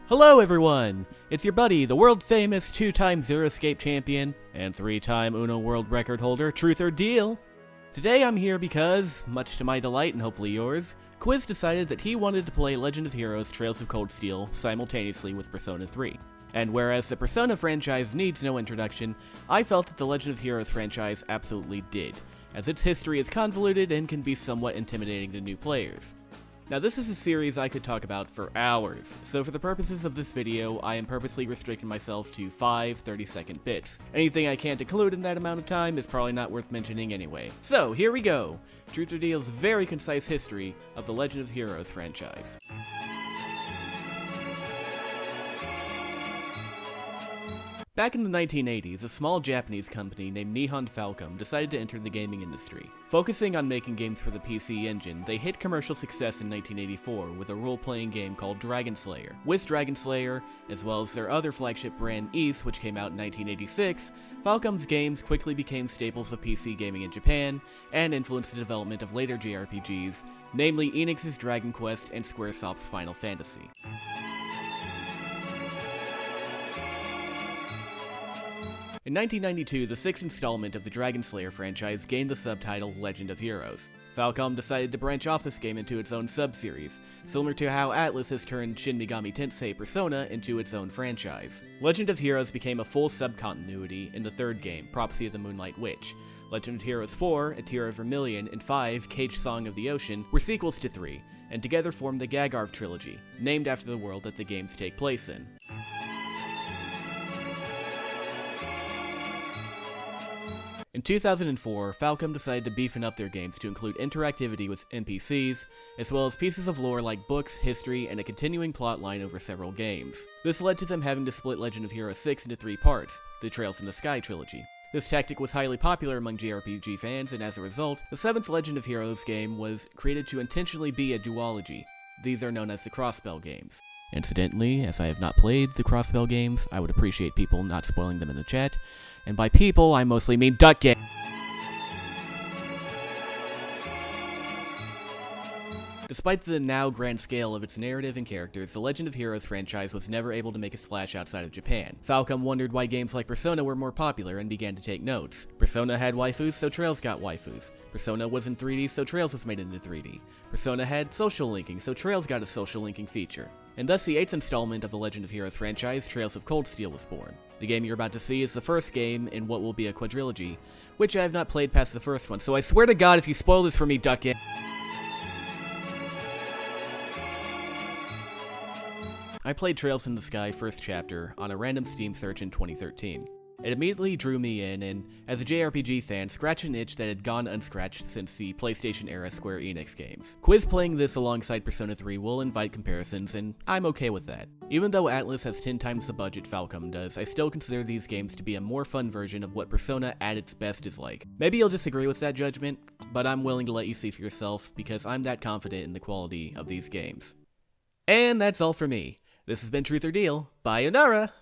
Hello everyone! It's your buddy, the world-famous 2-time Zero Escape champion and 3-time Uno world record holder, Truthordeal. Today I'm here because, much to my delight and hopefully yours, Quiz decided that he wanted to play Legend of Heroes Trails of Cold Steel simultaneously with Persona 3. And whereas the Persona franchise needs no introduction, I felt that the Legend of Heroes franchise absolutely did, as its history is convoluted and can be somewhat intimidating to new players. Now this is a series I could talk about for hours, so for the purposes of this video, I am purposely restricting myself to 5 30-second bits. Anything I can't include in that amount of time is probably not worth mentioning anyway. So here we go! Truthordeal's very concise history of the Legend of Heroes franchise. Back in the 1980s, a small Japanese company named Nihon Falcom decided to enter the gaming industry. Focusing on making games for the PC Engine, they hit commercial success in 1984 with a role-playing game called Dragon Slayer. With Dragon Slayer, as well as their other flagship brand Ys, which came out in 1986, Falcom's games quickly became staples of PC gaming in Japan, and influenced the development of later JRPGs, namely Enix's Dragon Quest and Squaresoft's Final Fantasy. In 1992, the sixth installment of the Dragon Slayer franchise gained the subtitle Legend of Heroes. Falcom decided to branch off this game into its own sub-series, similar to how Atlus has turned Shin Megami Tensei Persona into its own franchise. Legend of Heroes became a full sub-continuity in the third game, Prophecy of the Moonlight Witch. Legend of Heroes 4, A Tear of Vermilion, and 5, Cage Song of the Ocean, were sequels to 3, and together formed the Gagarv trilogy, named after the world that the games take place in. In 2004, Falcom decided to beefen up their games to include interactivity with NPCs, as well as pieces of lore like books, history, and a continuing plotline over several games. This led to them having to split Legend of Heroes 6 into 3 parts, the Trails in the Sky trilogy. This tactic was highly popular among JRPG fans, and as a result, the 7th Legend of Heroes game was created to intentionally be a duology. These are known as the Crossbell games. Incidentally, as I have not played the Crossbell games, I would appreciate people not spoiling them in the chat. And by people, I mostly mean Duck Game. Despite the now grand scale of its narrative and characters, the Legend of Heroes franchise was never able to make a splash outside of Japan. Falcom wondered why games like Persona were more popular and began to take notes. Persona had waifus, so Trails got waifus. Persona was in 3D, so Trails was made into 3D. Persona had social linking, so Trails got a social linking feature. And thus the 8th installment of the Legend of Heroes franchise, Trails of Cold Steel, was born. The game you're about to see is the first game in what will be a quadrilogy, which I have not played past the first one, so I swear to God if you spoil this for me, Duck It. I played Trails in the Sky first chapter on a random Steam search in 2013. It immediately drew me in, and as a JRPG fan, scratched an itch that had gone unscratched since the PlayStation-era Square Enix games. Quiz playing this alongside Persona 3 will invite comparisons, and I'm okay with that. Even though Atlus has 10 times the budget Falcom does, I still consider these games to be a more fun version of what Persona at its best is like. Maybe you'll disagree with that judgment, but I'm willing to let you see for yourself, because I'm that confident in the quality of these games. And that's all for me. This has been Truthordeal. Sayonara!